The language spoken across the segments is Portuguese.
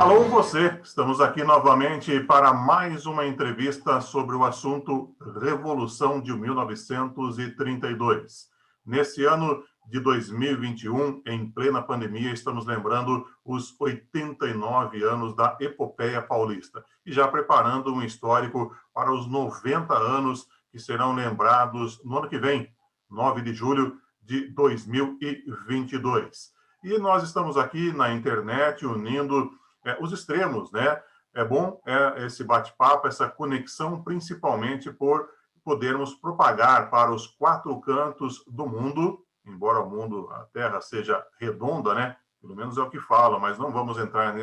Alô você, estamos aqui novamente para mais uma entrevista sobre o assunto Revolução de 1932. Nesse ano de 2021, em plena pandemia, estamos lembrando os 89 anos da Epopeia Paulista e já preparando um histórico para os 90 anos que serão lembrados no ano que vem, 9 de julho de 2022. E nós estamos aqui na internet unindo os extremos, né? É bom esse bate-papo, essa conexão, principalmente por podermos propagar para os quatro cantos do mundo, embora o mundo, a Terra seja redonda, né? Pelo menos é o que falam, mas não vamos entrar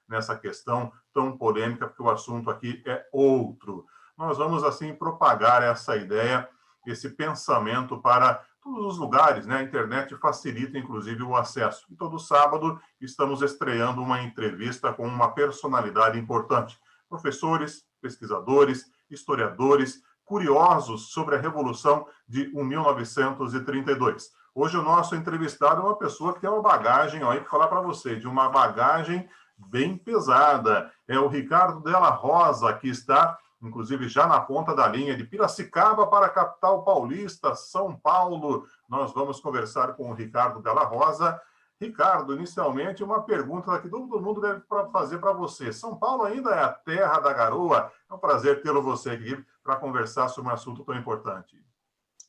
nessa questão tão polêmica, porque o assunto aqui é outro. Nós vamos, assim, propagar essa ideia, esse pensamento para todos os lugares, né? A internet facilita, inclusive, o acesso. E todo sábado estamos estreando uma entrevista com uma personalidade importante. Professores, pesquisadores, historiadores, curiosos sobre a Revolução de 1932. Hoje o nosso entrevistado é uma pessoa que tem uma bagagem, aí para falar para você, de uma bagagem bem pesada. É o Ricardo Della Rosa, que está inclusive já na ponta da linha de Piracicaba para a capital paulista, São Paulo. Nós vamos conversar com o Ricardo Della Rosa. Ricardo, inicialmente, uma pergunta que todo mundo deve fazer para você. São Paulo ainda é a terra da garoa? É um prazer tê-lo você aqui para conversar sobre um assunto tão importante.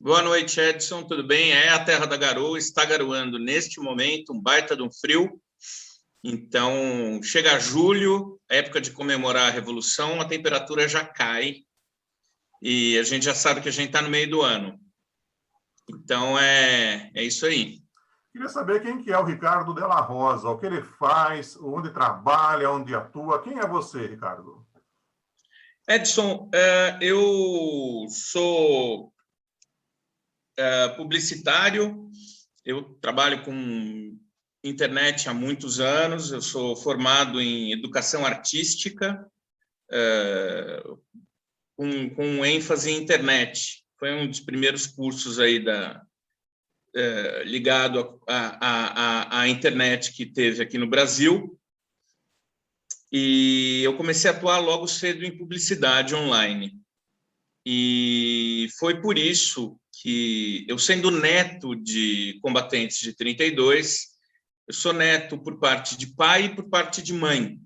Boa noite, Edson. Tudo bem? É a terra da garoa, está garoando neste momento, um baita de um frio. Então, chega julho, época de comemorar a Revolução, a temperatura já cai e a gente já sabe que a gente está no meio do ano. Então, é isso aí. Queria saber quem que é o Ricardo Della Rosa, o que ele faz, onde trabalha, onde atua. Quem é você, Ricardo? Edson, eu sou publicitário, eu trabalho com internet há muitos anos, eu sou formado em educação artística, com ênfase em internet. Foi um dos primeiros cursos aí ligado à internet que teve aqui no Brasil. E eu comecei a atuar logo cedo em publicidade online. E foi por isso que eu, sendo neto de combatentes de 32, eu sou neto por parte de pai e por parte de mãe,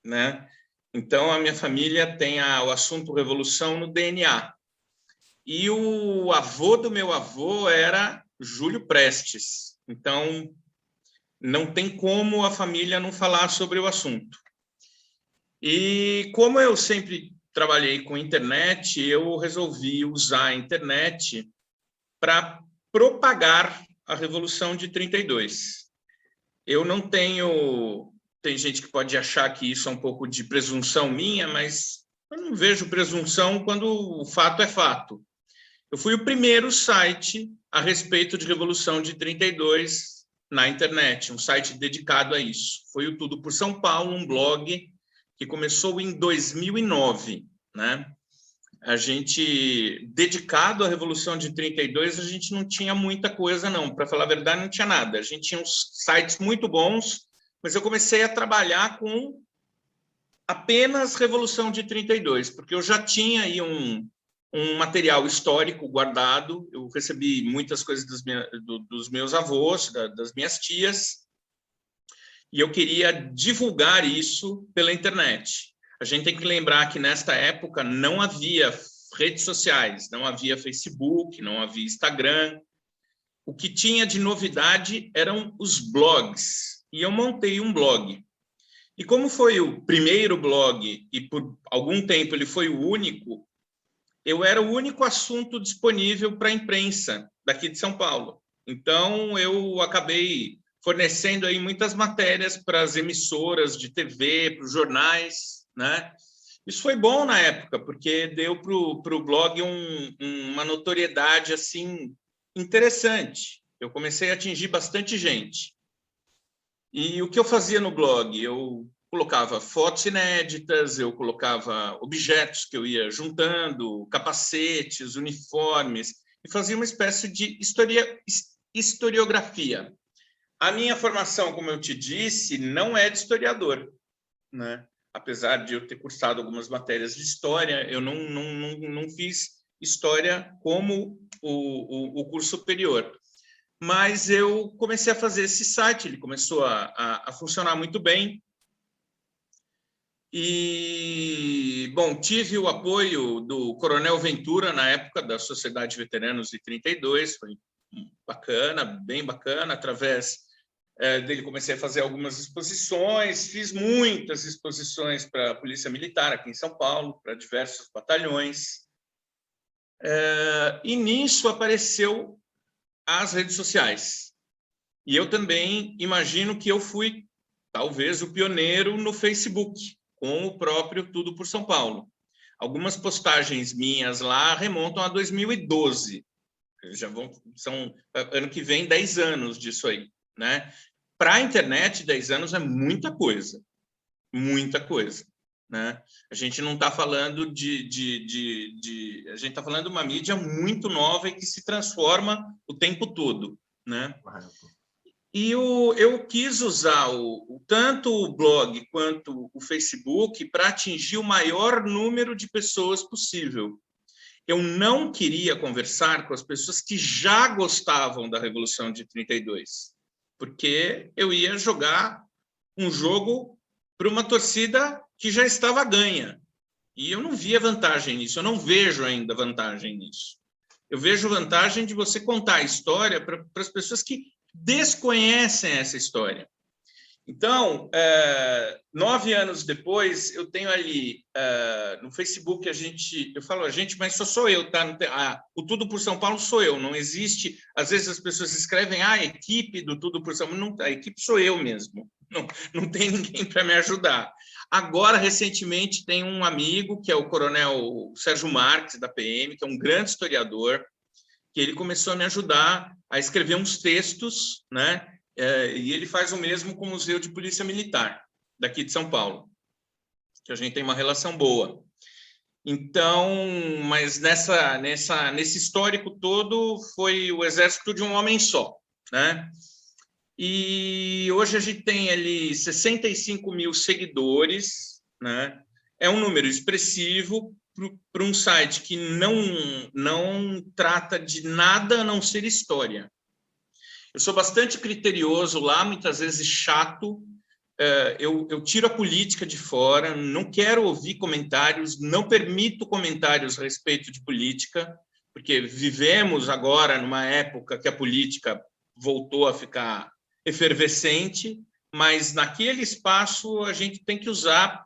né? Então, a minha família tem o assunto Revolução no DNA. E o avô do meu avô era Júlio Prestes. Então, não tem como a família não falar sobre o assunto. E como eu sempre trabalhei com internet, eu resolvi usar a internet para propagar a Revolução de 32. Eu não tenho... Tem gente que pode achar que isso é um pouco de presunção minha, mas eu não vejo presunção quando o fato é fato. Eu fui o primeiro site a respeito de Revolução de 32 na internet, um site dedicado a isso. Foi o Tudo por São Paulo, um blog que começou em 2009, né? A gente, dedicado à Revolução de 32, a gente não tinha muita coisa, não. Para falar a verdade, não tinha nada. A gente tinha uns sites muito bons, mas eu comecei a trabalhar com apenas Revolução de 32, porque eu já tinha aí um material histórico guardado. Eu recebi muitas coisas dos meus avós, das minhas tias, e eu queria divulgar isso pela internet. A gente tem que lembrar que, nesta época, não havia redes sociais, não havia Facebook, não havia Instagram. O que tinha de novidade eram os blogs, e eu montei um blog. E como foi o primeiro blog, e por algum tempo ele foi o único, eu era o único assunto disponível para a imprensa daqui de São Paulo. Então, eu acabei fornecendo aí muitas matérias para as emissoras de TV, para os jornais, né? Isso foi bom na época, porque deu para o blog uma notoriedade assim interessante. Eu comecei a atingir bastante gente. E o que eu fazia no blog? Eu colocava fotos inéditas, eu colocava objetos que eu ia juntando, capacetes, uniformes, e fazia uma espécie de historiografia. A minha formação, como eu te disse, não é de historiador. né? Apesar de eu ter cursado algumas matérias de história, eu não fiz história como o curso superior. Mas eu comecei a fazer esse site, ele começou a funcionar muito bem. E, bom, tive o apoio do Coronel Ventura, na época, da Sociedade de Veteranos de 32, foi bacana, bem bacana. Através dele comecei a fazer algumas exposições, fiz muitas exposições para a Polícia Militar aqui em São Paulo, para diversos batalhões. E nisso apareceu as redes sociais. E eu também imagino que eu fui, talvez, o pioneiro no Facebook, com o próprio Tudo por São Paulo. Algumas postagens minhas lá remontam a 2012. São, ano que vem, 10 anos disso aí, né? Para a internet, 10 anos é muita coisa, né? A gente não está falando a gente está falando de uma mídia muito nova e que se transforma o tempo todo, né? E eu quis usar tanto o blog quanto o Facebook para atingir o maior número de pessoas possível. Eu não queria conversar com as pessoas que já gostavam da Revolução de 32, porque eu ia jogar um jogo para uma torcida que já estava ganha. E eu não via vantagem nisso, eu não vejo ainda vantagem nisso. Eu vejo vantagem de você contar a história para as pessoas que desconhecem essa história. Então, 9 anos depois, eu tenho ali no Facebook, eu falo a gente, mas sou eu, tá? O Tudo por São Paulo sou eu, não existe. Às vezes as pessoas escrevem a equipe do Tudo por São Paulo, não, a equipe sou eu mesmo, não tem ninguém para me ajudar. Agora, recentemente, tem um amigo, que é o Coronel Sérgio Marques, da PM, que é um grande historiador, que ele começou a me ajudar a escrever uns textos, né? E ele faz o mesmo com o Museu de Polícia Militar, daqui de São Paulo, que a gente tem uma relação boa. Então, mas nesse histórico todo, foi o exército de um homem só, né? E hoje a gente tem ali 65 mil seguidores, né? É um número expressivo para um site que não trata de nada a não ser história. Eu sou bastante criterioso lá, muitas vezes chato. Eu tiro a política de fora, não quero ouvir comentários, não permito comentários a respeito de política, porque vivemos agora numa época que a política voltou a ficar efervescente, mas naquele espaço a gente tem que usar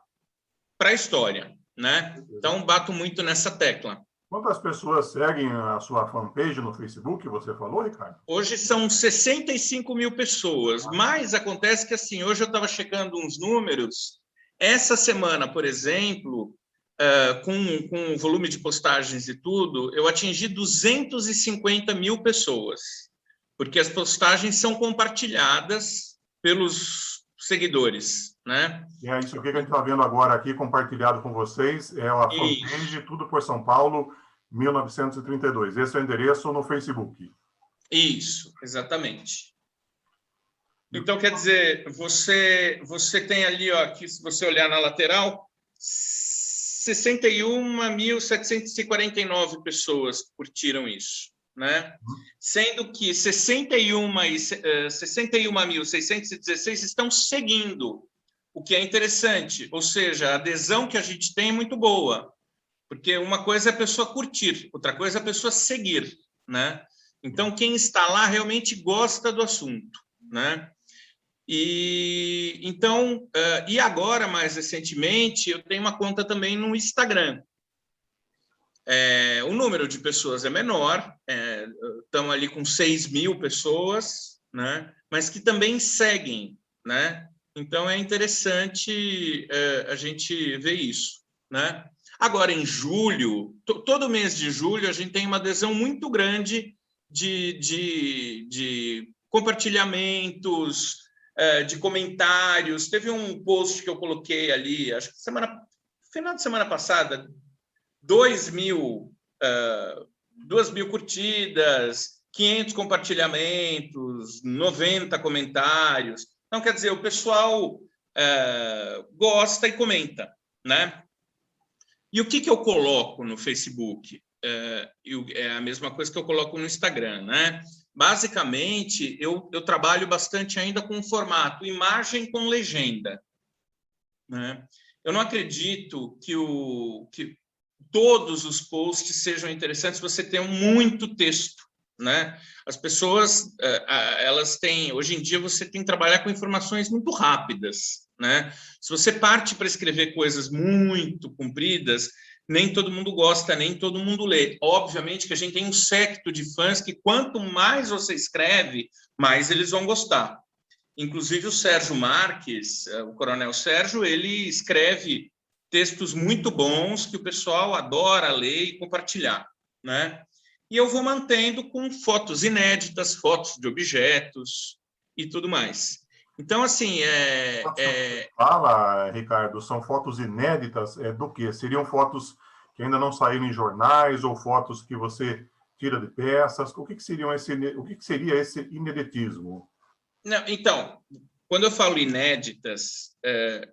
para a história, né? Então, bato muito nessa tecla. Quantas pessoas seguem a sua fanpage no Facebook, você falou, Ricardo? Hoje são 65 mil pessoas, mas acontece que, assim, hoje eu estava checando uns números. Essa semana, por exemplo, com o volume de postagens e tudo, eu atingi 250 mil pessoas, porque as postagens são compartilhadas pelos seguidores, né? E é isso aqui que a gente está vendo agora aqui, compartilhado com vocês, é a fanpage Tudo por São Paulo, 1932. Esse é o endereço no Facebook. Isso, exatamente. Então, quer dizer, você tem ali, ó, aqui, se você olhar na lateral, 61.749 pessoas curtiram isso, né? Sendo que 61.616 estão seguindo, o que é interessante, ou seja, a adesão que a gente tem é muito boa, porque uma coisa é a pessoa curtir, outra coisa é a pessoa seguir, né? Então, quem está lá realmente gosta do assunto, né? E então, e agora, mais recentemente, eu tenho uma conta também no Instagram. O número de pessoas é menor, estamos ali com 6 mil pessoas, né? Mas que também seguem, né? Então, é interessante a gente ver isso, né? Agora, em julho, todo mês de julho, a gente tem uma adesão muito grande de compartilhamentos, de comentários. Teve um post que eu coloquei ali, acho que final de semana passada, 2.000 curtidas, 500 compartilhamentos, 90 comentários. Então, quer dizer, o pessoal gosta e comenta, né? E o que eu coloco no Facebook? É a mesma coisa que eu coloco no Instagram, né? Basicamente, eu trabalho bastante ainda com o formato imagem com legenda, né? Eu não acredito que todos os posts sejam interessantes se você tem muito texto, né? As pessoas, elas têm... Hoje em dia, você tem que trabalhar com informações muito rápidas, né? Se você parte para escrever coisas muito compridas, nem todo mundo gosta, nem todo mundo lê. Obviamente que a gente tem um séquito de fãs que quanto mais você escreve, mais eles vão gostar. Inclusive o Sérgio Marques, o Coronel Sérgio, ele escreve textos muito bons que o pessoal adora ler e compartilhar, né? E eu vou mantendo com fotos inéditas, fotos de objetos e tudo mais. Então, assim, Fala, Ricardo, são fotos inéditas do quê? Seriam fotos que ainda não saíram em jornais ou fotos que você tira de peças? O que seria esse ineditismo? Não, então, quando eu falo inéditas,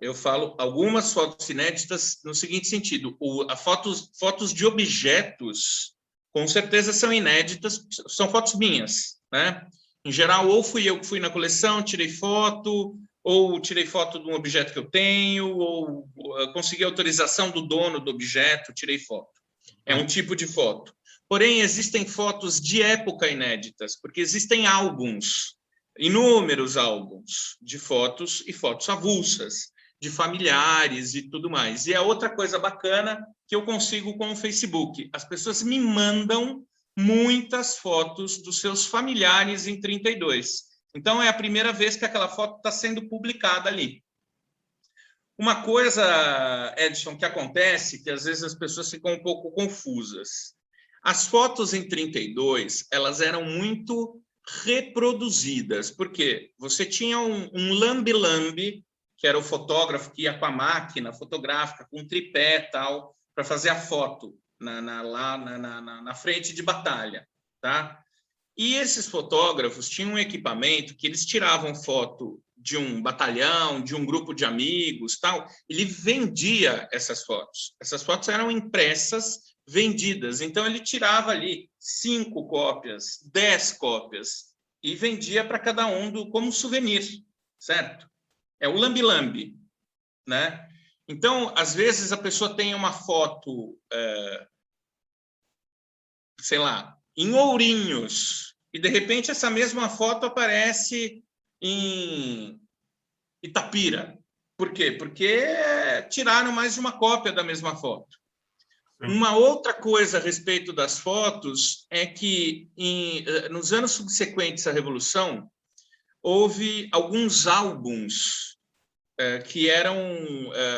eu falo algumas fotos inéditas no seguinte sentido: fotos de objetos, com certeza são inéditas, são fotos minhas, né? Em geral, ou fui eu que fui na coleção, tirei foto, ou tirei foto de um objeto que eu tenho, ou consegui autorização do dono do objeto, tirei foto. É um tipo de foto. Porém, existem fotos de época inéditas, porque existem álbuns, inúmeros álbuns de fotos e fotos avulsas, de familiares e tudo mais. E a outra coisa bacana que eu consigo com o Facebook, as pessoas me mandam muitas fotos dos seus familiares em 32. Então, é a primeira vez que aquela foto está sendo publicada ali. Uma coisa, Edson, que acontece, que às vezes as pessoas ficam um pouco confusas. As fotos em 32, elas eram muito reproduzidas, porque você tinha um lambe-lambe, que era o fotógrafo que ia com a máquina fotográfica, com tripé e tal, para fazer a foto lá na frente de batalha, tá? E esses fotógrafos tinham um equipamento que eles tiravam foto de um batalhão, de um grupo de amigos, tal. Ele vendia essas fotos. Essas fotos eram impressas, vendidas. Então, ele tirava ali 5 cópias, 10 cópias e vendia para cada um como souvenir, certo? É o lambe-lambe, né? Então, às vezes, a pessoa tem uma foto, sei lá, em Ourinhos, e de repente essa mesma foto aparece em Itapira. Por quê? Porque tiraram mais de uma cópia da mesma foto. Sim. Uma outra coisa a respeito das fotos é que nos anos subsequentes à Revolução houve alguns álbuns que eram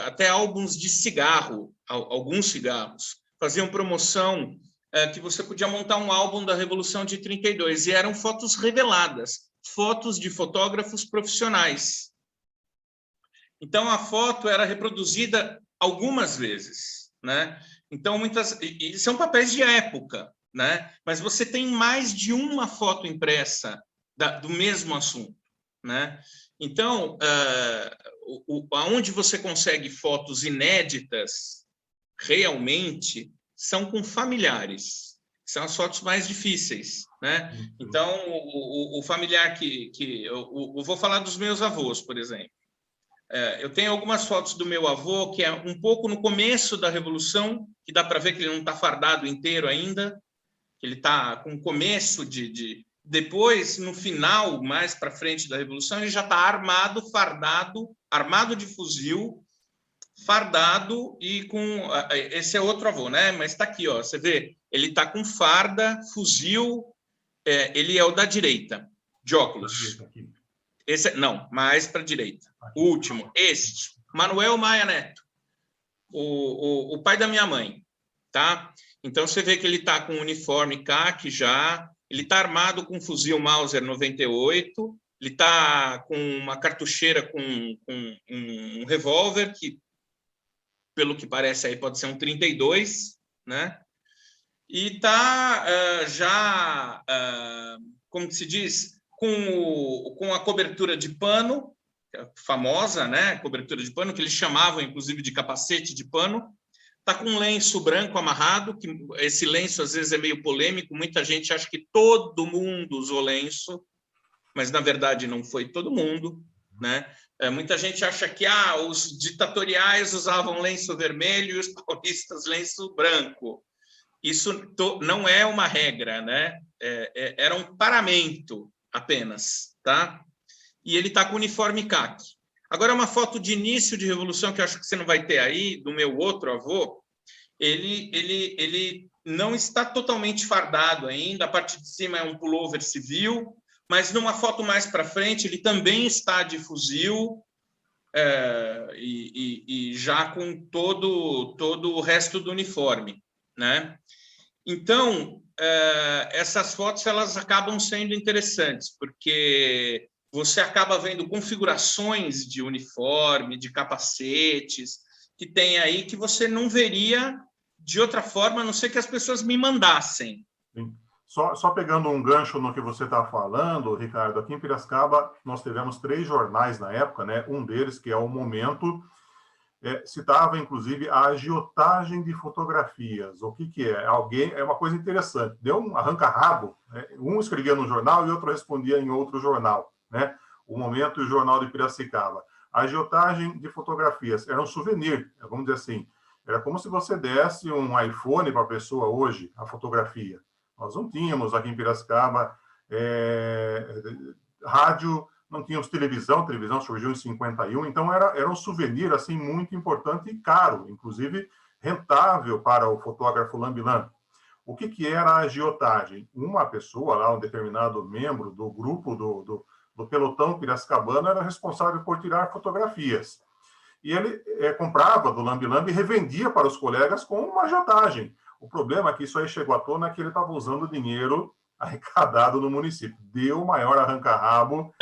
até álbuns de cigarro, alguns cigarros, faziam promoção que você podia montar um álbum da Revolução de 32, e eram fotos reveladas, fotos de fotógrafos profissionais. Então, a foto era reproduzida algumas vezes, né? Então, e são papéis de época, né? Mas você tem mais de uma foto impressa do mesmo assunto, né? Então, aonde você consegue fotos inéditas, realmente, são com familiares. São as fotos mais difíceis, né? Então, o familiar eu vou falar dos meus avós, por exemplo. Eu tenho algumas fotos do meu avô, que é um pouco no começo da Revolução, que dá para ver que ele não está fardado inteiro ainda, que ele está com o começo Depois, no final, mais para frente da Revolução, ele já está armado, fardado, armado de fuzil, fardado e com... Esse é outro avô, né? Mas está aqui, ó, você vê, ele está com farda, fuzil, ele é o da direita, de óculos. Esse, não, mais para a direita. O último, este, Manuel Maia Neto, o pai da minha mãe, tá? Então, você vê que ele está com um uniforme CAC já, ele está armado com um fuzil Mauser 98, ele está com uma cartucheira com um revólver, que, pelo que parece, aí pode ser um 32, né? E está como que se diz, com a cobertura de pano, famosa, né, cobertura de pano, que eles chamavam, inclusive, de capacete de pano, está com um lenço branco amarrado, que esse lenço, às vezes, é meio polêmico, muita gente acha que todo mundo usou lenço, mas, na verdade, não foi todo mundo, né? Muita gente acha que os ditatoriais usavam lenço vermelho e os paulistas lenço branco. Isso não é uma regra, né? Era um paramento apenas, tá? E ele está com uniforme caqui. Agora, uma foto de início de revolução, que eu acho que você não vai ter aí, do meu outro avô, ele não está totalmente fardado ainda, a parte de cima é um pullover civil, mas numa foto mais para frente ele também está de fuzil e já com todo o resto do uniforme, né? Então, essas fotos elas acabam sendo interessantes, porque você acaba vendo configurações de uniforme, de capacetes, que tem aí que você não veria de outra forma, a não ser que as pessoas me mandassem. Sim. Só pegando um gancho no que você está falando, Ricardo, aqui em Piracicaba nós tivemos 3 jornais na época, né? Um deles, que é o Momento, citava inclusive a agiotagem de fotografias. O que é? É uma coisa interessante. Deu um arranca-rabo, né? Um escrevia no jornal e outro respondia em outro jornal, né? O Momento e o Jornal de Piracicaba. A agiotagem de fotografias era um souvenir, vamos dizer assim. Era como se você desse um iPhone para a pessoa hoje, a fotografia. Nós não tínhamos aqui em Piracicaba rádio, não tínhamos televisão surgiu em 51, então era um souvenir assim, muito importante e caro, inclusive rentável para o fotógrafo lambi-lambi. O que era a agiotagem? Uma pessoa lá, um determinado membro do grupo do pelotão piracicabano era responsável por tirar fotografias. E ele comprava do lambi-lambi e revendia para os colegas com uma agiotagem. O problema é que isso aí chegou à tona que ele estava usando dinheiro arrecadado no município. Deu o maior arranca-rabo,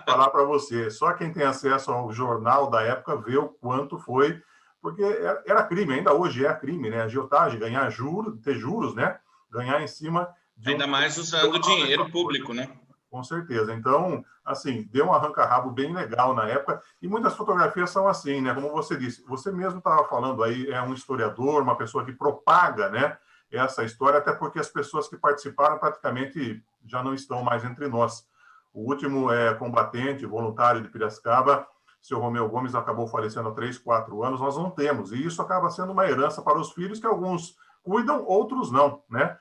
falar para você. Só quem tem acesso ao jornal da época vê o quanto foi, porque era crime, ainda hoje é crime, né? Agiotagem, ganhar juros, ter juros, né? Ganhar em cima de ainda mais usando dinheiro público, né? Com certeza. Então, assim, deu um arranca-rabo bem legal na época, e muitas fotografias são assim, né? Como você disse, você mesmo estava falando aí, é um historiador, uma pessoa que propaga, né, essa história, até porque as pessoas que participaram praticamente já não estão mais entre nós. O último combatente voluntário de Piracicaba, seu Romeu Gomes, acabou falecendo há 3, 4 anos, nós não temos, e isso acaba sendo uma herança para os filhos, que alguns cuidam, outros não, né?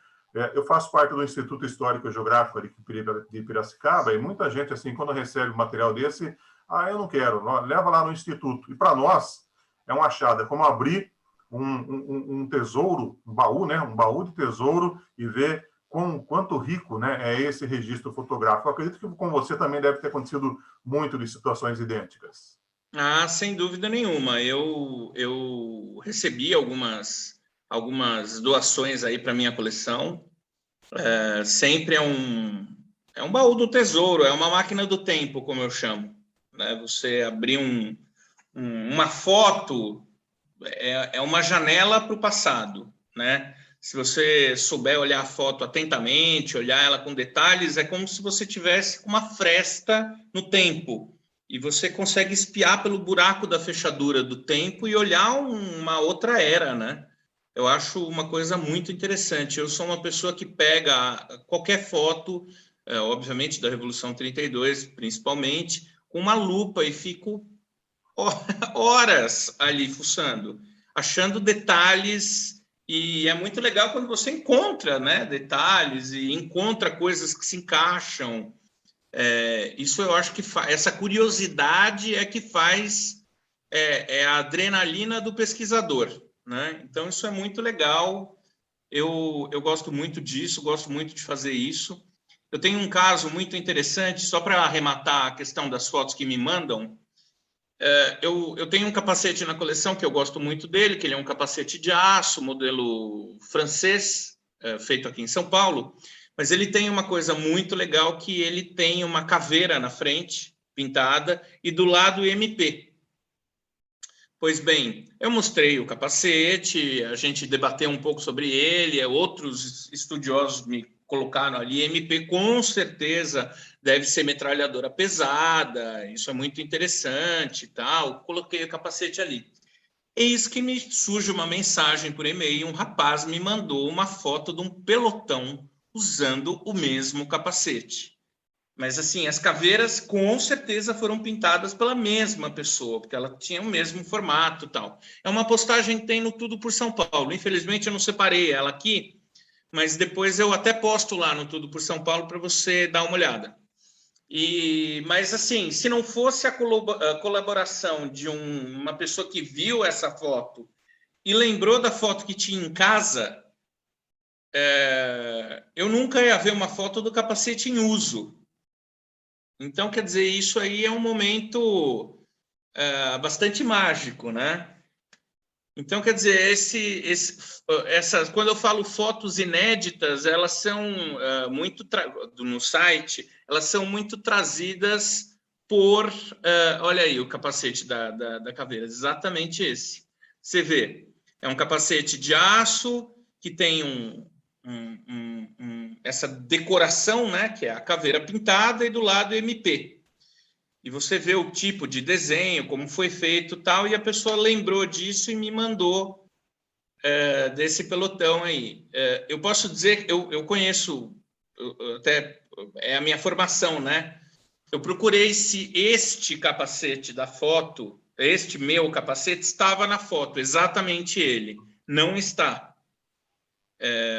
Eu faço parte do Instituto Histórico e Geográfico de Piracicaba, e muita gente, assim, quando recebe um material desse, eu não quero, leva lá no Instituto. E para nós, é um achado, é como abrir um tesouro, um baú, né? Um baú de tesouro, e ver quanto rico, né, é esse registro fotográfico. Eu acredito que com você também deve ter acontecido muito de situações idênticas. Sem dúvida nenhuma. Eu recebi algumas doações aí para minha coleção. Sempre é um baú do tesouro, é uma máquina do tempo, como eu chamo, né? Você abrir uma foto é uma janela para o passado, né? Se você souber olhar a foto atentamente, olhar ela com detalhes, é como se você tivesse uma fresta no tempo. E você consegue espiar pelo buraco da fechadura do tempo e olhar uma outra era, né? Eu acho uma coisa muito interessante. Eu sou uma pessoa que pega qualquer foto, obviamente da Revolução 32, principalmente, com uma lupa e fico horas ali fuçando, achando detalhes. E é muito legal quando você encontra, né, detalhes e encontra coisas que se encaixam. Isso eu acho que essa curiosidade é que faz a adrenalina do pesquisador, né? Então isso é muito legal. Eu gosto muito disso, gosto muito de fazer isso. Eu tenho um caso muito interessante, só para arrematar a questão das fotos que me mandam. Eu tenho um capacete na coleção que eu gosto muito dele, que ele é um capacete de aço, modelo francês, feito aqui em São Paulo. Mas ele tem uma coisa muito legal, que ele tem uma caveira na frente, pintada, e do lado MP. Pois bem, eu mostrei o capacete, a gente debateu um pouco sobre ele, outros estudiosos me colocaram ali MP, com certeza deve ser metralhadora pesada, isso é muito interessante e tal. Coloquei o capacete ali. Eis que me surge uma mensagem por e-mail, um rapaz me mandou uma foto de um pelotão usando o mesmo capacete. Mas, assim, as caveiras com certeza foram pintadas pela mesma pessoa, porque ela tinha o mesmo formato e tal. É uma postagem que tem no Tudo por São Paulo. Infelizmente, eu não separei ela aqui, mas depois eu até posto lá no Tudo por São Paulo para você dar uma olhada. Mas, assim, se não fosse a colaboração de uma pessoa que viu essa foto e lembrou da foto que tinha em casa, eu nunca ia ver uma foto do capacete em uso. Então, quer dizer, isso aí é um momento bastante mágico, né? Então, quer dizer, quando eu falo fotos inéditas, elas são no site, elas são muito trazidas por... olha aí o capacete da caveira, exatamente esse. Você vê, é um capacete de aço que tem essa decoração, né, que é a caveira pintada, e do lado MP. E você vê o tipo de desenho, como foi feito tal, e a pessoa lembrou disso e me mandou desse pelotão aí. Eu posso dizer que eu conheço, até é a minha formação, né? Eu procurei se este capacete da foto, este meu capacete, estava na foto, exatamente ele. Não está.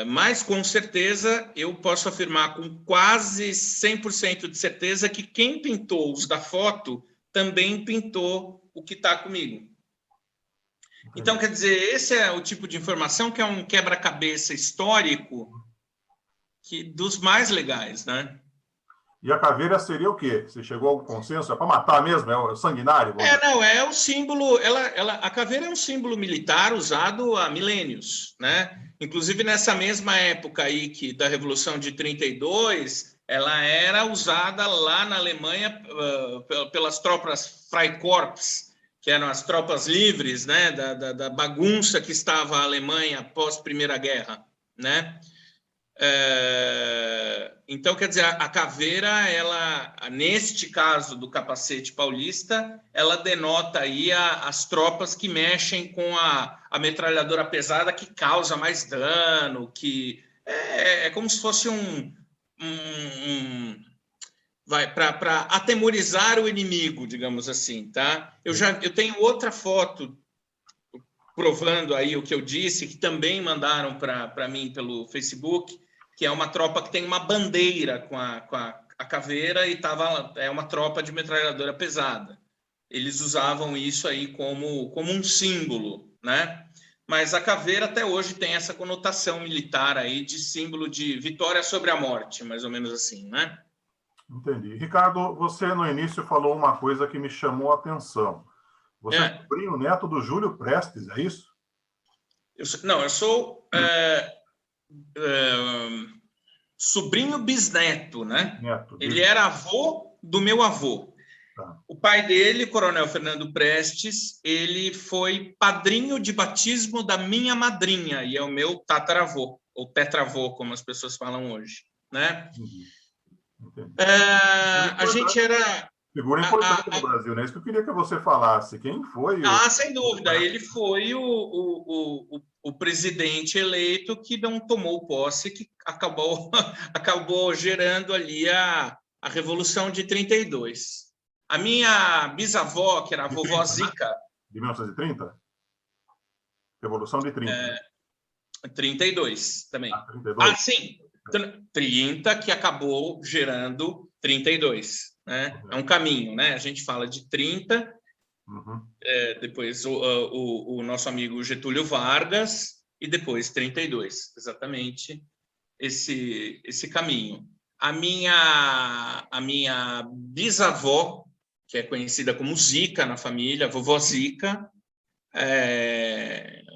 Mas, com certeza, eu posso afirmar com quase 100% de certeza que quem pintou os da foto também pintou o que está comigo. Então, quer dizer, esse é o tipo de informação que é um quebra-cabeça histórico dos mais legais, né? E a caveira seria o quê? Você chegou a algum consenso? É para matar mesmo? É o sanguinário? Não, é o símbolo... a caveira é um símbolo militar usado há milênios, né? Inclusive, nessa mesma época aí da Revolução de 32, ela era usada lá na Alemanha pelas tropas Freikorps, que eram as tropas livres, né? Da bagunça que estava a Alemanha após a Primeira Guerra, né? Então, quer dizer, a caveira, ela, neste caso do capacete paulista, ela denota aí as tropas que mexem com a metralhadora pesada, que causa mais dano, que é como se fosse para atemorizar o inimigo, digamos assim, tá? Eu tenho outra foto provando aí o que eu disse, que também mandaram para mim pelo Facebook, que é uma tropa que tem uma bandeira com a caveira e é uma tropa de metralhadora pesada. Eles usavam isso aí como um símbolo, né? Mas a caveira até hoje tem essa conotação militar aí de símbolo de vitória sobre a morte, mais ou menos assim, né? Entendi. Ricardo, você no início falou uma coisa que me chamou a atenção. Você é sobrinho neto do Júlio Prestes, é isso? Eu sou sobrinho bisneto, né? Neto, Ele era avô do meu avô. Tá. O pai dele, Coronel Fernando Prestes, ele foi padrinho de batismo da minha madrinha, e é o meu tataravô, ou tetravô, como as pessoas falam hoje, né? Entendi. A gente era... Figura importante no Brasil, né? Isso que eu queria que você falasse. Quem foi sem dúvida. Ele foi o presidente eleito que não tomou posse, que acabou gerando ali a Revolução de 32. A minha bisavó, que era a vovó Zica... De 1930? Revolução de 30. 32 também. 32? Sim. 30, que acabou gerando 32. Né? É um caminho, né? A gente fala de 30... depois o nosso amigo Getúlio Vargas, e depois 32, exatamente esse caminho. A minha bisavó, que é conhecida como Zica na família, a vovó Zica,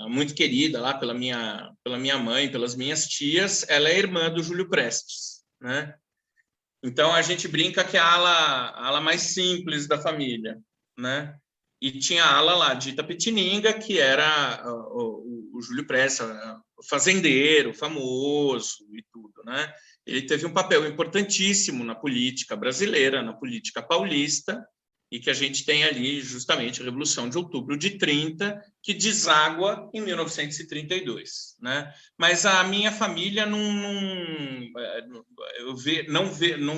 muito querida lá pela minha mãe, pelas minhas tias, ela é irmã do Júlio Prestes, né? Então a gente brinca que é a ala mais simples da família, né? E tinha a ala lá de Itapetininga, que era o Júlio Prestes, fazendeiro, famoso e tudo, né? ele teve um papel importantíssimo na política brasileira, na política paulista, e que a gente tem ali justamente a Revolução de Outubro de 30, que deságua em 1932, né? Mas a minha família não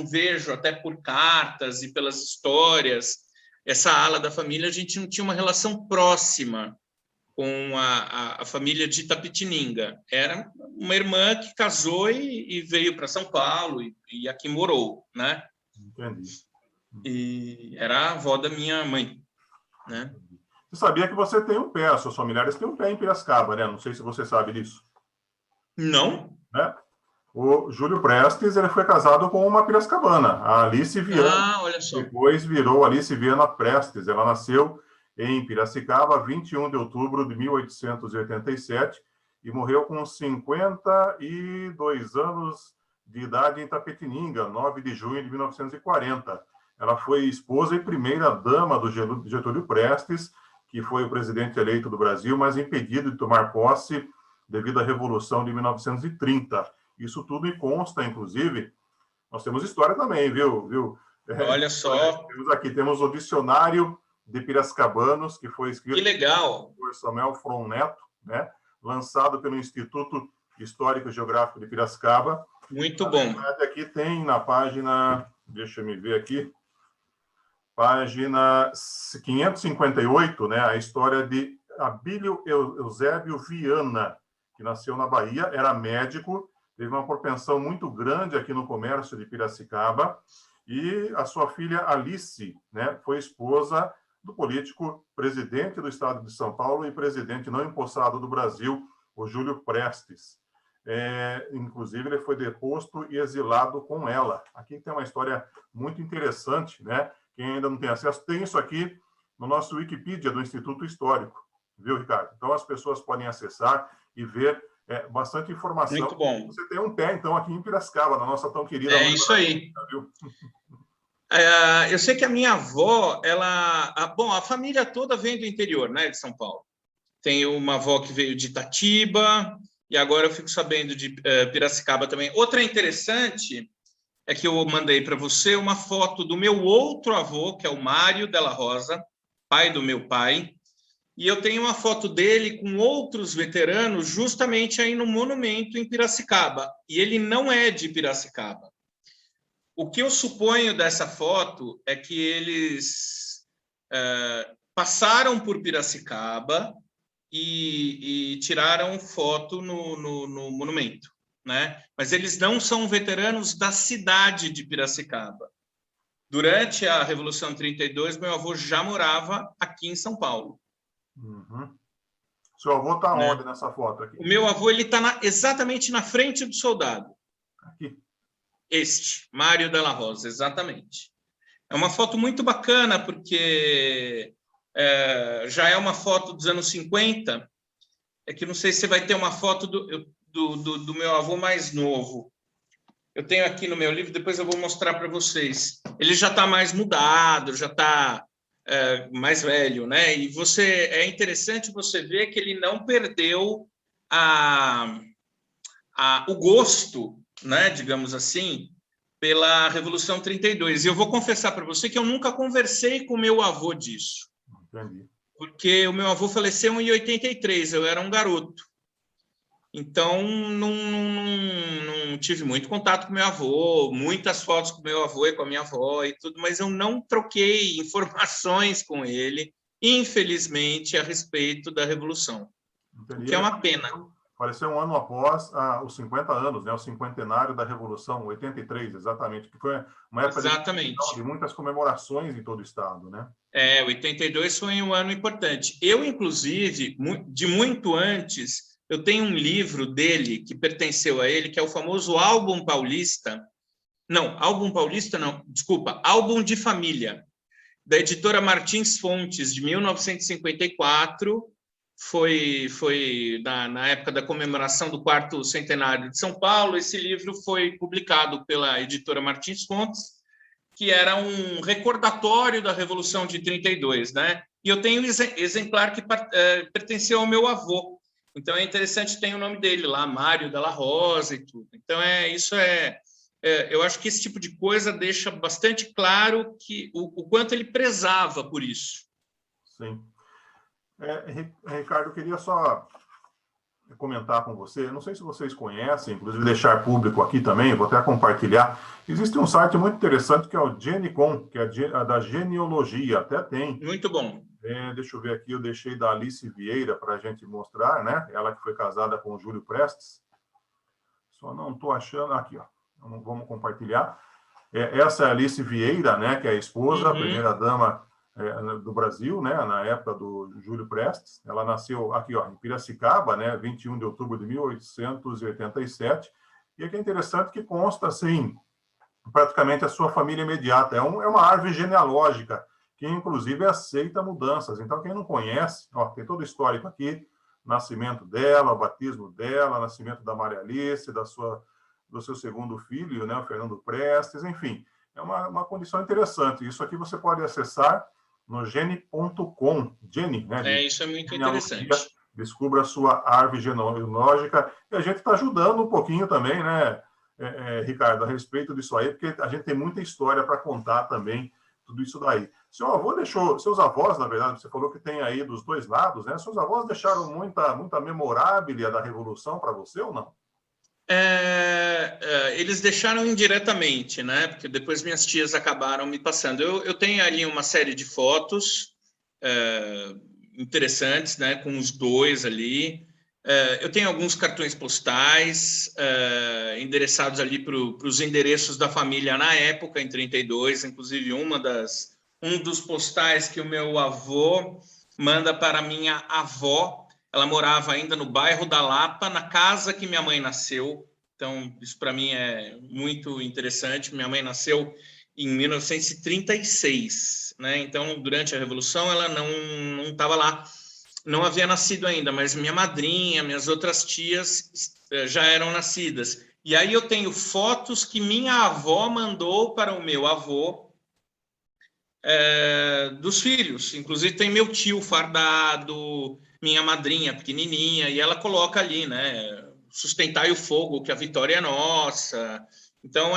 vejo, até por cartas e pelas histórias, essa ala da família, a gente não tinha uma relação próxima com a família de Itapetininga. Era uma irmã que casou e veio para São Paulo e aqui morou, né? Entendi. E era a avó da minha mãe, né? Você sabia que você tem um pé, seus familiares têm um pé em Piracicaba, né? Não sei se você sabe disso. Não? Né? O Júlio Prestes, ele foi casado com uma piracicabana, a Alice Viana. Ah, olha só. Depois virou Alice Viana Prestes. Ela nasceu em Piracicaba, 21 de outubro de 1887, e morreu com 52 anos de idade em Itapetininga, 9 de junho de 1940. Ela foi esposa e primeira-dama do Getúlio Prestes, que foi o presidente eleito do Brasil, mas impedido de tomar posse devido à Revolução de 1930. Isso tudo me consta, inclusive. Nós temos história também, viu? Olha só. Temos o Dicionário de Piracicabanos, que foi escrito que legal. por Samuel Fron Neto, né? Lançado pelo Instituto Histórico e Geográfico de Piracicaba. Muito bom. Aqui tem na página, deixa eu me ver aqui, página 558, né, a história de Abílio Eusébio Viana, que nasceu na Bahia, era médico, teve uma propensão muito grande aqui no comércio de Piracicaba, e a sua filha Alice, né, foi esposa do político presidente do estado de São Paulo e presidente não empossado do Brasil, o Júlio Prestes. Inclusive, ele foi deposto e exilado com ela. Aqui tem uma história muito interessante, né? Quem ainda não tem acesso, tem isso aqui no nosso Wikipedia do Instituto Histórico, viu, Ricardo? Então, as pessoas podem acessar e ver bastante informação. Muito bom. Você tem um pé, então, aqui em Piracicaba, na nossa tão querida... É isso aí. Viu? Eu sei que a minha avó, a família toda vem do interior, né, de São Paulo. Tem uma avó que veio de Itatiba, e agora eu fico sabendo de Piracicaba também. Outra interessante é que eu mandei para você uma foto do meu outro avô, que é o Mário Della Rosa, pai do meu pai, e eu tenho uma foto dele com outros veteranos justamente aí no monumento em Piracicaba, e ele não é de Piracicaba. O que eu suponho dessa foto é que eles passaram por Piracicaba e tiraram foto no monumento, né? Mas eles não são veteranos da cidade de Piracicaba. Durante a Revolução de 32, meu avô já morava aqui em São Paulo. Uhum. Seu avô está onde nessa foto aqui? O meu avô está exatamente na frente do soldado. Aqui. Mário Della Rosa, exatamente. É uma foto muito bacana, porque já é uma foto dos anos 50, é que não sei se você vai ter uma foto do meu avô mais novo. Eu tenho aqui no meu livro, depois eu vou mostrar para vocês. Ele já está mais mudado, já está mais velho, né? E é interessante você ver que ele não perdeu o gosto, né, digamos assim, pela Revolução 32. E eu vou confessar para você que eu nunca conversei com meu avô disso. Entendi. Porque o meu avô faleceu em 83, eu era um garoto. Então, não tive muito contato com meu avô, muitas fotos com meu avô e com a minha avó e tudo, mas eu não troquei informações com ele, infelizmente, a respeito da Revolução. Entendi. O que é uma pena. Faleceu um ano após os 50 anos, né, o cinquentenário da Revolução, 83, exatamente, que foi uma época de muitas comemorações em todo o estado, né? 82 foi um ano importante. Eu, inclusive, de muito antes, eu tenho um livro dele que pertenceu a ele, que é o famoso Álbum Paulista. Não, Álbum Paulista não, desculpa, Álbum de Família, da editora Martins Fontes, de 1954, foi na época da comemoração do 4º centenário de São Paulo. Esse livro foi publicado pela editora Martins Fontes, que era um recordatório da Revolução de 32, né? E eu tenho um exemplar que pertenceu ao meu avô. Então é interessante, tem o nome dele lá, Mário Della Rosa e tudo. Então isso é eu acho que esse tipo de coisa deixa bastante claro que o quanto ele prezava por isso. Sim. Ricardo, eu queria só comentar com você, não sei se vocês conhecem, inclusive deixar público aqui também, vou até compartilhar. Existe um site muito interessante que é o Genicom, que é da genealogia, até tem. Muito bom. Deixa eu ver aqui, eu deixei da Alice Vieira para a gente mostrar, né? Ela que foi casada com o Júlio Prestes. Só não estou achando. Aqui, ó. Vamos compartilhar. Essa é a Alice Vieira, né? Que é a esposa, a primeira-dama do Brasil, né? Na época do Júlio Prestes. Ela nasceu aqui, ó, em Piracicaba, né? 21 de outubro de 1887. E aqui é interessante que consta, assim, praticamente a sua família imediata. É uma árvore genealógica, que inclusive aceita mudanças. Então, quem não conhece, ó, tem todo o histórico aqui, nascimento dela, o batismo dela, nascimento da Maria Alice, do seu segundo filho, né, o Fernando Prestes, enfim, é uma condição interessante. Isso aqui você pode acessar no gene.com, Gene, né? Isso é muito interessante. Descubra a sua árvore genealógica, e a gente está ajudando um pouquinho também, né, Ricardo, a respeito disso aí, porque a gente tem muita história para contar também, tudo isso daí. Seu avô deixou, seus avós, na verdade, você falou que tem aí dos dois lados, né? Seus avós deixaram muita memorábilia da Revolução para você ou não? Eles deixaram indiretamente, né? Porque depois minhas tias acabaram me passando. Eu tenho ali uma série de fotos interessantes, né? Com os dois ali. Eu tenho alguns cartões postais endereçados ali para os endereços da família na época, em 32, inclusive um dos postais que o meu avô manda para minha avó. Ela morava ainda no bairro da Lapa, na casa que minha mãe nasceu. Então, isso para mim é muito interessante. Minha mãe nasceu em 1936, né? Então, durante a Revolução, ela não estava lá. Não havia nascido ainda, mas minha madrinha, minhas outras tias já eram nascidas. E aí eu tenho fotos que minha avó mandou para o meu avô, dos filhos. Inclusive tem meu tio fardado, minha madrinha pequenininha, e ela coloca ali, né? Sustentai o fogo, que a vitória é nossa. Então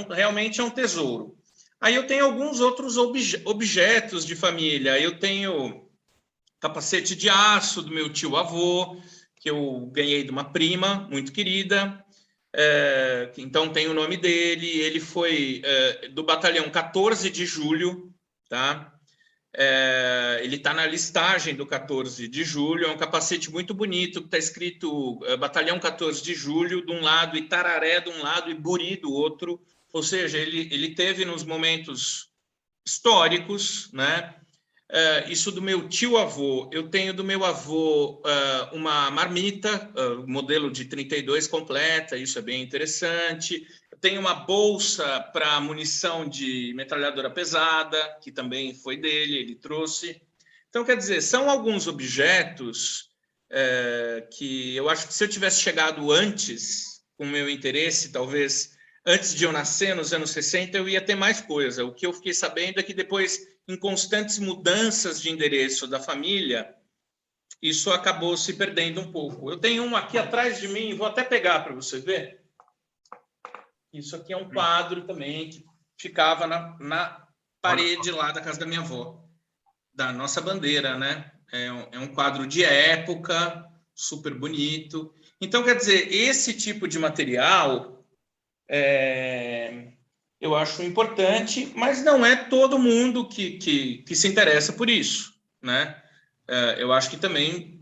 realmente é um tesouro. Aí eu tenho alguns outros objetos de família. Eu tenho capacete de aço do meu tio-avô, que eu ganhei de uma prima muito querida. Então tem o nome dele. Ele foi do batalhão 14 de julho, tá? Ele está na listagem do 14 de julho. É um capacete muito bonito, que está escrito batalhão 14 de julho de um lado, Itararé de um lado e Buri do outro. Ou seja, ele teve nos momentos históricos, né? Isso do meu tio-avô. Eu tenho do meu avô uma marmita, modelo de 32 completa, isso é bem interessante. Eu tenho uma bolsa para munição de metralhadora pesada, que também foi dele, ele trouxe. Então, quer dizer, são alguns objetos que eu acho que se eu tivesse chegado antes, com o meu interesse, talvez antes de eu nascer, nos anos 60, eu ia ter mais coisa. O que eu fiquei sabendo é que depois, em constantes mudanças de endereço da família, isso acabou se perdendo um pouco. Eu tenho um aqui atrás de mim, vou até pegar para você ver. Isso aqui é um quadro também que ficava na parede lá da casa da minha avó, da nossa bandeira, né? É um quadro de época, super bonito. Então, quer dizer, esse tipo de material eu acho importante, mas não é todo mundo que se interessa por isso, né? Eu acho que também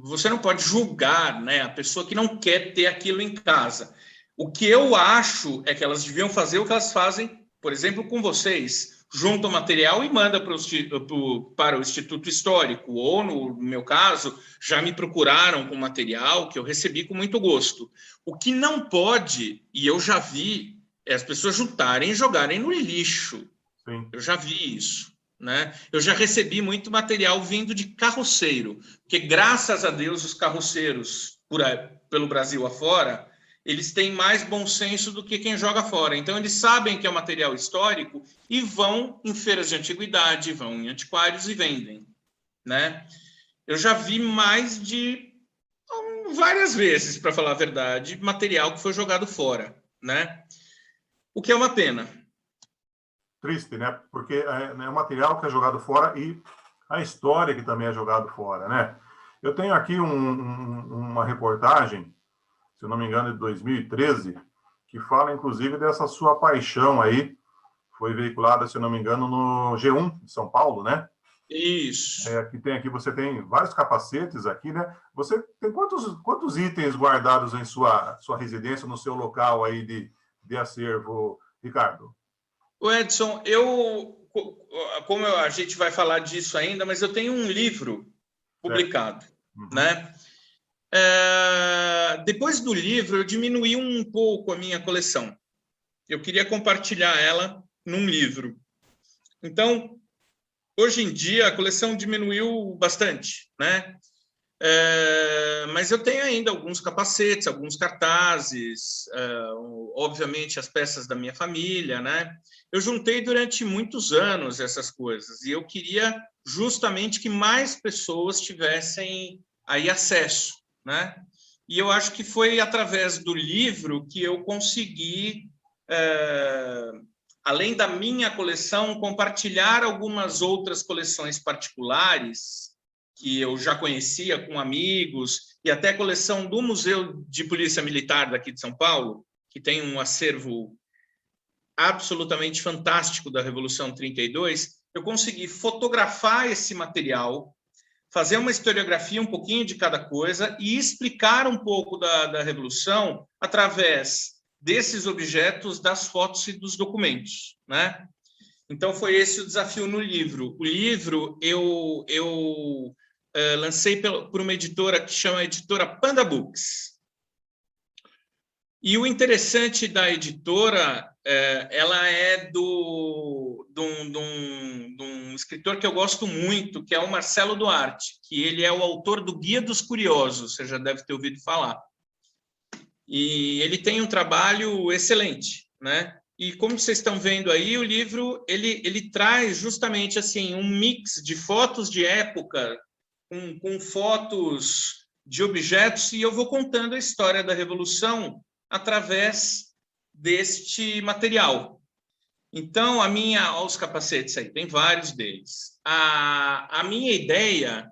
você não pode julgar, né, a pessoa que não quer ter aquilo em casa. O que eu acho é que elas deviam fazer o que elas fazem, por exemplo, com vocês. Juntam material e manda para o Instituto Histórico, ou, no meu caso, já me procuraram com material que eu recebi com muito gosto. O que não pode, e eu já vi, é as pessoas juntarem e jogarem no lixo. Sim. Eu já vi isso. Né? Eu já recebi muito material vindo de carroceiro, porque, graças a Deus, os carroceiros pelo Brasil afora, eles têm mais bom senso do que quem joga fora. Então, eles sabem que é um material histórico e vão em feiras de antiguidade, vão em antiquários e vendem. Né? Eu já vi mais de várias vezes, para falar a verdade, material que foi jogado fora, né? O que é uma pena. Triste, né? Porque é um material que é jogado fora e a história que também é jogado fora, né? Eu tenho aqui uma reportagem, se eu não me engano, de 2013, que fala, inclusive, dessa sua paixão aí. Foi veiculada, se eu não me engano, no G1 de São Paulo, né? Isso. Você tem vários capacetes aqui, né? Você tem quantos itens guardados em sua residência, no seu local aí de acervo, Ricardo? O Edson, como a gente vai falar disso ainda, mas eu tenho um livro publicado, né? Depois do livro, eu diminuí um pouco a minha coleção. Eu queria compartilhar ela num livro. Então, hoje em dia, a coleção diminuiu bastante, né? Mas eu tenho ainda alguns capacetes, alguns cartazes, obviamente as peças da minha família, né? Eu juntei durante muitos anos essas coisas e eu queria justamente que mais pessoas tivessem aí acesso, né? E eu acho que foi através do livro que eu consegui, além da minha coleção, compartilhar algumas outras coleções particulares que eu já conhecia com amigos, e até a coleção do Museu de Polícia Militar daqui de São Paulo, que tem um acervo absolutamente fantástico da Revolução 32, eu consegui fotografar esse material, fazer uma historiografia um pouquinho de cada coisa e explicar um pouco da Revolução através desses objetos, das fotos e dos documentos, né? Então, foi esse o desafio no livro. O livro eu lancei por uma editora que chama Editora Panda Books. E o interessante da editora, ela é de um escritor que eu gosto muito, que é o Marcelo Duarte, que ele é o autor do Guia dos Curiosos, você já deve ter ouvido falar. E ele tem um trabalho excelente, né? E como vocês estão vendo aí, o livro ele traz justamente assim um mix de fotos de época com fotos de objetos, e eu vou contando a história da Revolução através deste material. Então, olha os capacetes aí, tem vários deles. A minha ideia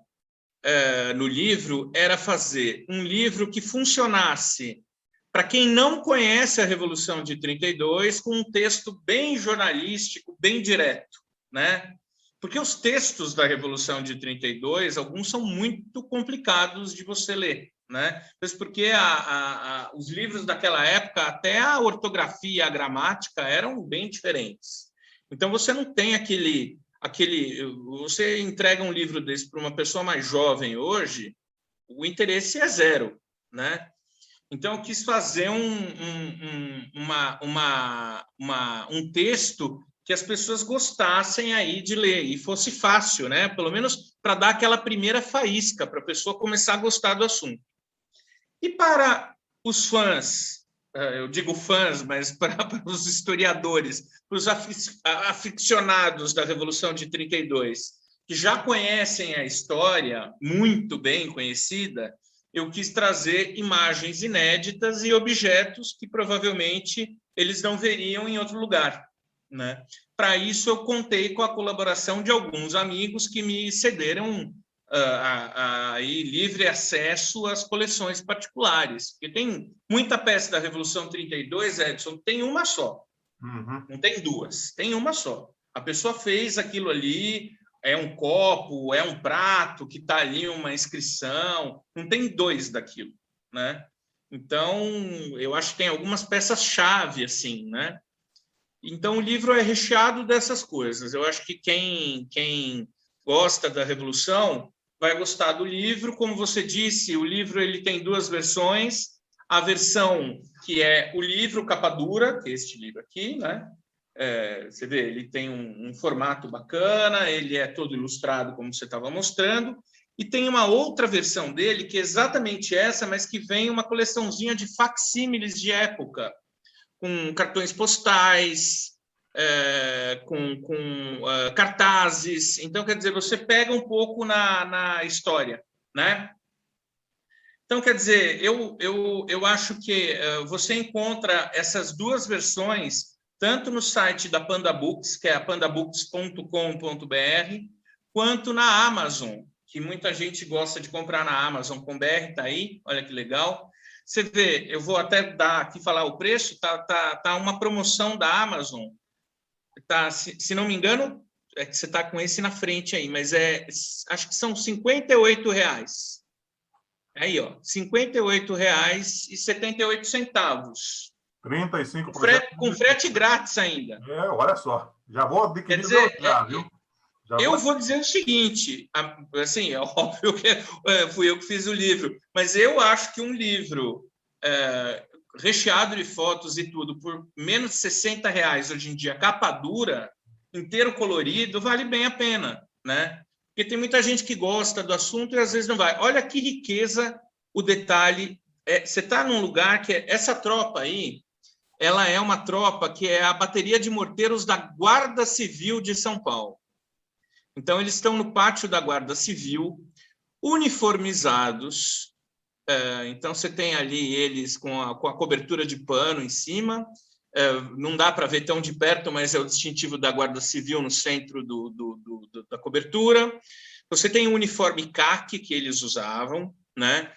no livro era fazer um livro que funcionasse para quem não conhece a Revolução de 32, com um texto bem jornalístico, bem direto, né? Porque os textos da Revolução de 32, alguns são muito complicados de você ler, né? Mas porque os livros daquela época, até a ortografia, a gramática eram bem diferentes. Então, você não tem você entrega um livro desse para uma pessoa mais jovem hoje, o interesse é zero, né? Então, eu quis fazer um texto que as pessoas gostassem aí de ler e fosse fácil, né? Pelo menos para dar aquela primeira faísca, para a pessoa começar a gostar do assunto. E para os fãs, eu digo fãs, mas para os historiadores, para os aficionados da Revolução de 32, que já conhecem a história, muito bem conhecida, eu quis trazer imagens inéditas e objetos que provavelmente eles não veriam em outro lugar, né? Para isso, eu contei com a colaboração de alguns amigos que me cederam livre acesso às coleções particulares, porque tem muita peça da Revolução 32, Edson, tem uma só, não tem duas, tem uma só. A pessoa fez aquilo ali, é um copo, é um prato que está ali uma inscrição, não tem dois daquilo, né? Então, eu acho que tem algumas peças-chave, assim, né? Então, o livro é recheado dessas coisas. Eu acho que quem gosta da Revolução vai gostar do livro. Como você disse, o livro ele tem duas versões. A versão que é o livro capa dura, que é este livro aqui, né? Você vê, ele tem um formato bacana, ele é todo ilustrado, como você estava mostrando, e tem uma outra versão dele, que é exatamente essa, mas que vem uma coleçãozinha de facsímiles de época, com cartões postais, com cartazes. Então, quer dizer, você pega um pouco na história, né? Então, quer dizer, eu acho que você encontra essas duas versões tanto no site da Panda Books, que é pandabooks.com.br, quanto na Amazon, que muita gente gosta de comprar na Amazon com BR, tá aí, olha que legal. Você vê, eu vou até dar aqui falar o preço, tá uma promoção da Amazon, tá, se não me engano, é que você está com esse na frente aí, mas acho que são R$ 58. Aí, ó, R$ 58,78. 35%. Com frete grátis ainda. Olha só. Já vou adquirir viu? Eu vou dizer o seguinte, assim, é óbvio que fui eu que fiz o livro, mas eu acho que um livro recheado de fotos e tudo por menos de R$60 hoje em dia, capa dura, inteiro colorido, vale bem a pena, né? Porque tem muita gente que gosta do assunto e às vezes não vai. Olha que riqueza o detalhe. Você está num lugar que essa tropa aí, ela é uma tropa que é a bateria de morteiros da Guarda Civil de São Paulo. Então, eles estão no pátio da Guarda Civil, uniformizados. Então, você tem ali eles com a cobertura de pano em cima. Não dá para ver tão de perto, mas é o distintivo da Guarda Civil no centro da cobertura. Você tem o uniforme caqui que eles usavam, né?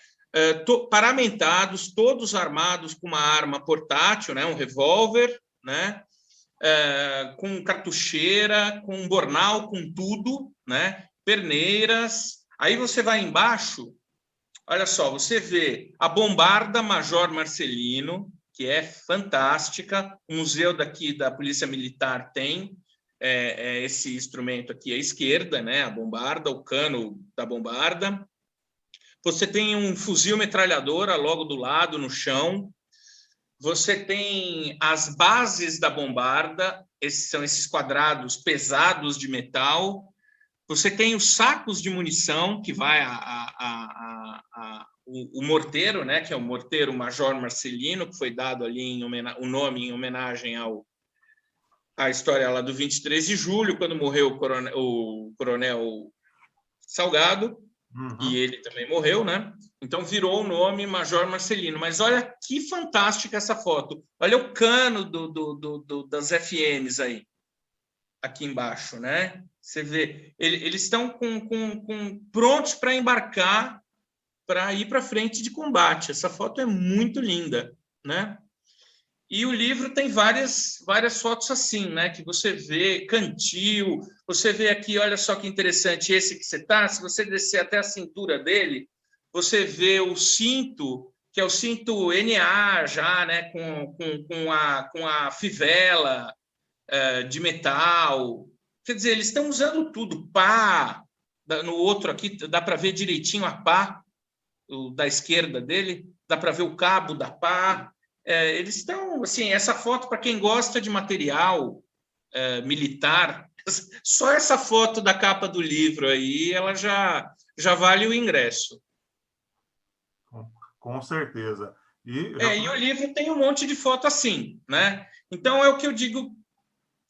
Paramentados, todos armados com uma arma portátil, né? Um revólver, né? Com cartucheira, com bornal, com tudo, né? Perneiras. Aí você vai embaixo, olha só, você vê a bombarda Major Marcelino, que é fantástica. O museu daqui da Polícia Militar tem esse instrumento aqui à esquerda, né? A bombarda, o cano da bombarda. Você tem um fuzil metralhadora logo do lado, no chão. Você tem as bases da bombarda, são esses quadrados pesados de metal. Você tem os sacos de munição, que vai o morteiro, né, que é o morteiro Major Marcelino, que foi dado ali o nome em homenagem à história lá do 23 de julho, quando morreu o coronel Salgado. Uhum. E ele também morreu, né? Então virou o nome Major Marcelino. Mas olha que fantástica essa foto. Olha o cano das FMs aí, aqui embaixo, né? Você vê, eles estão prontos para embarcar, para ir para frente de combate. Essa foto é muito linda, né? E o livro tem várias fotos assim, né? Que você vê cantil, você vê aqui, olha só que interessante, esse que você está, se você descer até a cintura dele, você vê o cinto, que é o cinto NA já, né? Com a fivela de metal. Quer dizer, eles estão usando tudo, pá. No outro aqui dá para ver direitinho a pá da esquerda dele, dá para ver o cabo da pá. Eles estão, assim, essa foto, para quem gosta de material militar, só essa foto da capa do livro aí, ela já vale o ingresso. Com certeza. E o livro tem um monte de foto assim, né? Então, é o que eu digo,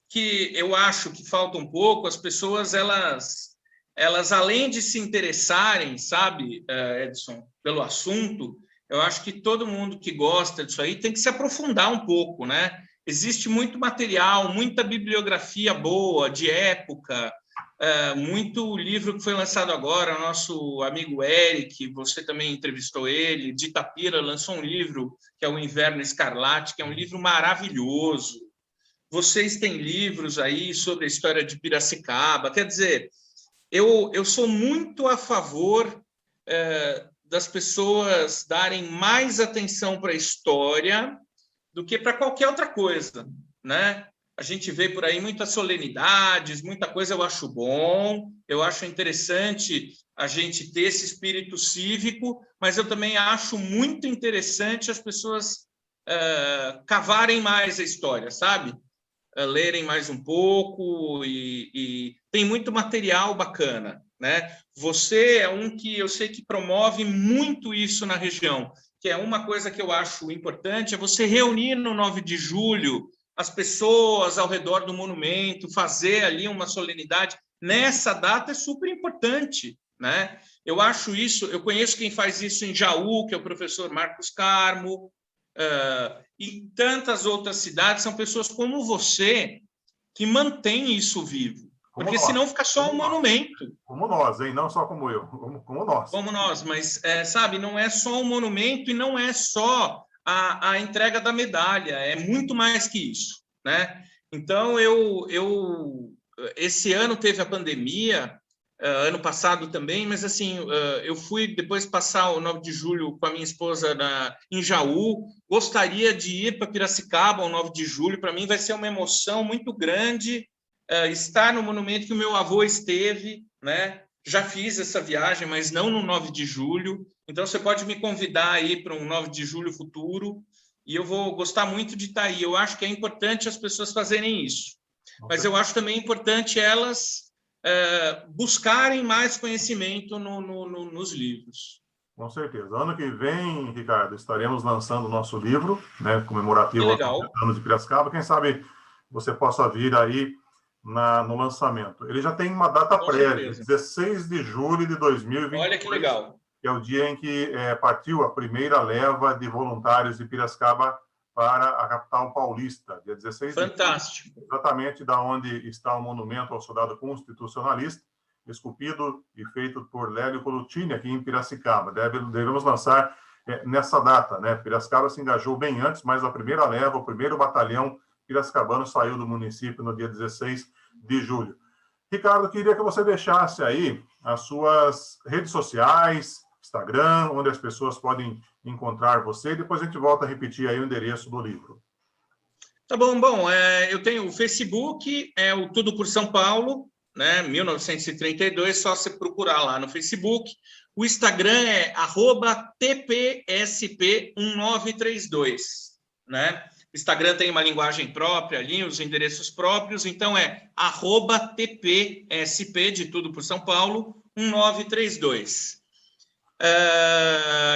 que eu acho que falta um pouco, as pessoas, elas além de se interessarem, sabe, Edson, pelo assunto, eu acho que todo mundo que gosta disso aí tem que se aprofundar um pouco, né? Existe muito material, muita bibliografia boa, de época, muito livro que foi lançado agora, nosso amigo Eric, você também entrevistou ele, de Itapira, lançou um livro que é O Inverno Escarlate, que é um livro maravilhoso. Vocês têm livros aí sobre a história de Piracicaba, quer dizer, eu sou muito a favor das pessoas darem mais atenção para a história do que para qualquer outra coisa, né? A gente vê por aí muitas solenidades, muita coisa eu acho bom, eu acho interessante a gente ter esse espírito cívico, mas eu também acho muito interessante as pessoas cavarem mais a história, sabe? Lerem mais um pouco e tem muito material bacana, né? Você é um que eu sei que promove muito isso na região, que é uma coisa que eu acho importante, é você reunir no 9 de julho as pessoas ao redor do monumento, fazer ali uma solenidade. Nessa data é super importante, né? Eu acho isso, eu conheço quem faz isso em Jaú, que é o professor Marcos Carmo, e tantas outras cidades, são pessoas como você que mantêm isso vivo, porque senão fica só um monumento. Como nós, hein? Não só como eu, como nós. Como nós, mas, sabe, não é só um monumento e não é só a entrega da medalha, é muito mais que isso, né? Então, esse ano teve a pandemia, ano passado também, mas assim, eu fui depois passar o 9 de julho com a minha esposa em Jaú, gostaria de ir para Piracicaba o 9 de julho, para mim vai ser uma emoção muito grande estar no monumento que o meu avô esteve, né? Já fiz essa viagem, mas não no 9 de julho, então você pode me convidar aí para um 9 de julho futuro, e eu vou gostar muito de estar aí. Eu acho que é importante as pessoas fazerem isso, mas eu acho também importante elas buscarem mais conhecimento nos livros. Com certeza. Ano que vem, Ricardo, estaremos lançando o nosso livro, né, comemorativo aos 50 anos de Piracicaba. Quem sabe você possa vir aí no lançamento. Ele já tem uma data prévia, 16 de julho de 2022. Olha que legal. Que é o dia em que partiu a primeira leva de voluntários de Piracicaba para a capital paulista, dia 16 Fantástico. de julho, exatamente da onde está o monumento ao soldado constitucionalista, esculpido e feito por Lélio Colucini, aqui em Piracicaba. Devemos lançar nessa data, né? Piracicaba se engajou bem antes, mas a primeira leva, o primeiro batalhão piracicabano saiu do município no dia 16 de julho. Ricardo, queria que você deixasse aí as suas redes sociais, Instagram, onde as pessoas podem encontrar você, e depois a gente volta a repetir aí o endereço do livro. Tá bom, eu tenho o Facebook, é o Tudo por São Paulo, né, 1932, só você procurar lá no Facebook. O Instagram é @tpsp1932, né? O Instagram tem uma linguagem própria ali, os endereços próprios, então é @tpsp, de Tudo por São Paulo, 1932.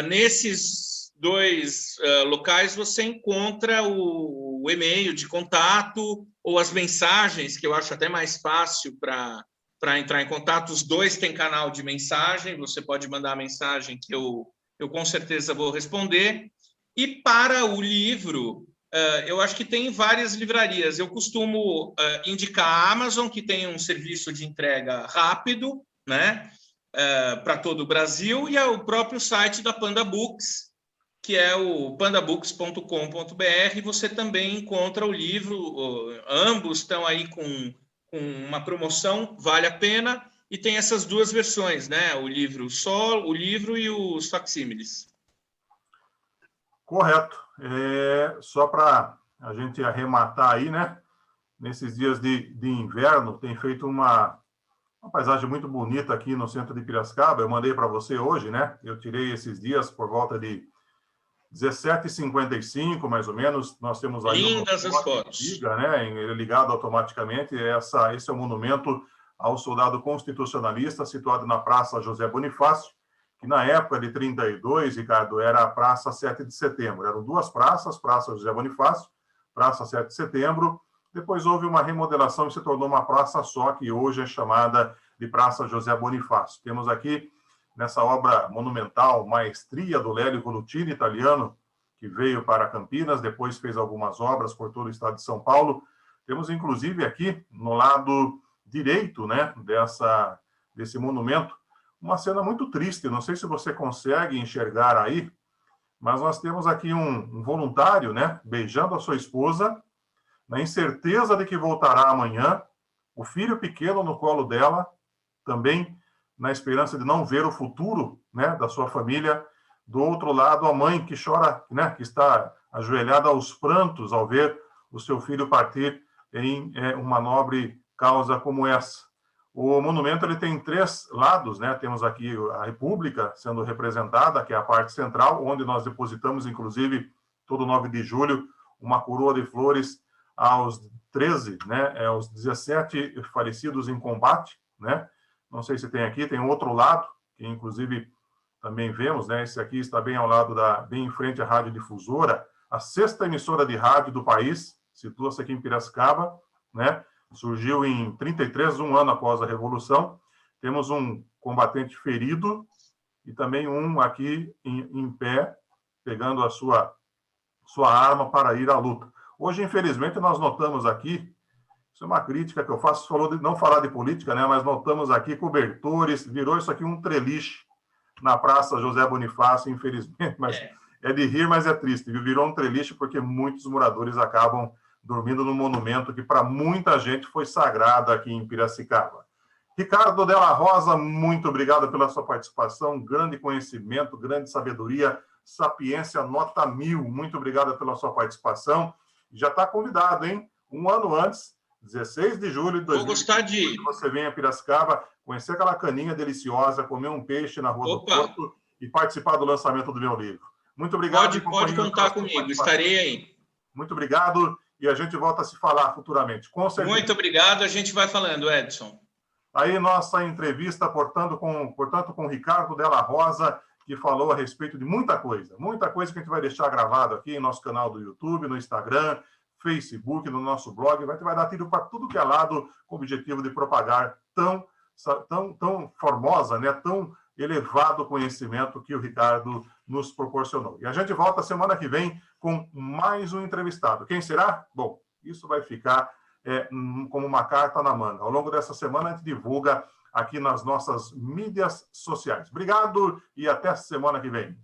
Nesses dois locais você encontra o e-mail de contato ou as mensagens, que eu acho até mais fácil para entrar em contato. Os dois têm canal de mensagem, você pode mandar a mensagem que eu com certeza vou responder. E para o livro, eu acho que tem várias livrarias. Eu costumo indicar a Amazon, que tem um serviço de entrega rápido, né, para todo o Brasil, e o próprio site da Panda Books, que é o pandabooks.com.br. Você também encontra o livro, ambos estão aí com uma promoção, vale a pena, e tem essas duas versões, né? O livro e os facsímiles. Correto. Só para a gente arrematar aí, né? Nesses dias de inverno, tem feito uma paisagem muito bonita aqui no centro de Piracicaba. Eu mandei para você hoje, né? Eu tirei esses dias por volta de 17h55, mais ou menos. Nós temos aí lindas as fotos. Liga, né? Ele é ligado automaticamente. Esse é o monumento ao soldado constitucionalista, situado na Praça José Bonifácio, que na época de 32, Ricardo, era a Praça 7 de Setembro. Eram duas praças, Praça José Bonifácio, Praça 7 de Setembro. Depois houve uma remodelação e se tornou uma praça só, que hoje é chamada de Praça José Bonifácio. Temos aqui, nessa obra monumental, Maestria, do Lélio Colucini, italiano, que veio para Campinas, depois fez algumas obras por todo o estado de São Paulo. Temos, inclusive, aqui, no lado direito, né, desse monumento, uma cena muito triste. Não sei se você consegue enxergar aí, mas nós temos aqui um voluntário, né, beijando a sua esposa, na incerteza de que voltará amanhã, o filho pequeno no colo dela, também na esperança de não ver o futuro, né, da sua família. Do outro lado, a mãe que chora, né, que está ajoelhada aos prantos ao ver o seu filho partir em uma nobre causa como essa. O monumento ele tem três lados, né? Temos aqui a República sendo representada, que é a parte central, onde nós depositamos, inclusive, todo 9 de julho, uma coroa de flores aos 13, né, aos 17 falecidos em combate, né? Não sei se tem aqui, tem outro lado, que inclusive também vemos, né? Esse aqui está bem ao lado bem em frente à Rádio Difusora, a 6ª emissora de rádio do país, situa-se aqui em Piracicaba, né? Surgiu em 33, um ano após a Revolução. Temos um combatente ferido, e também um aqui em pé, pegando a sua arma para ir à luta. Hoje, infelizmente, nós notamos aqui, isso é uma crítica que eu faço, falou de não falar de política, né? Mas notamos aqui cobertores, virou isso aqui um treliche na Praça José Bonifácio, infelizmente, mas é de rir, mas é triste, viu? Virou um treliche porque muitos moradores acabam dormindo no monumento que para muita gente foi sagrado aqui em Piracicaba. Ricardo Della Rosa, muito obrigado pela sua participação, grande conhecimento, grande sabedoria, sapiência nota 1000, muito obrigado pela sua participação. Já está convidado, hein? Um ano antes, 16 de julho de 2020, vou gostar de ir. Você vem a Piracicaba, conhecer aquela caninha deliciosa, comer um peixe na Rua do Porto e participar do lançamento do meu livro. Muito obrigado. Pode contar comigo, estarei aí. Muito obrigado e a gente volta a se falar futuramente. Com certeza. Muito obrigado, a gente vai falando, Edson. Aí nossa entrevista, portanto, com Ricardo Della Rosa, que falou a respeito de muita coisa que a gente vai deixar gravado aqui em nosso canal do YouTube, no Instagram, Facebook, no nosso blog, vai dar tiro para tudo que é lado, com o objetivo de propagar tão formosa, né, tão elevado conhecimento que o Ricardo nos proporcionou. E a gente volta semana que vem com mais um entrevistado. Quem será? Bom, isso vai ficar como uma carta na manga. Ao longo dessa semana, a gente divulga aqui nas nossas mídias sociais. Obrigado e até semana que vem.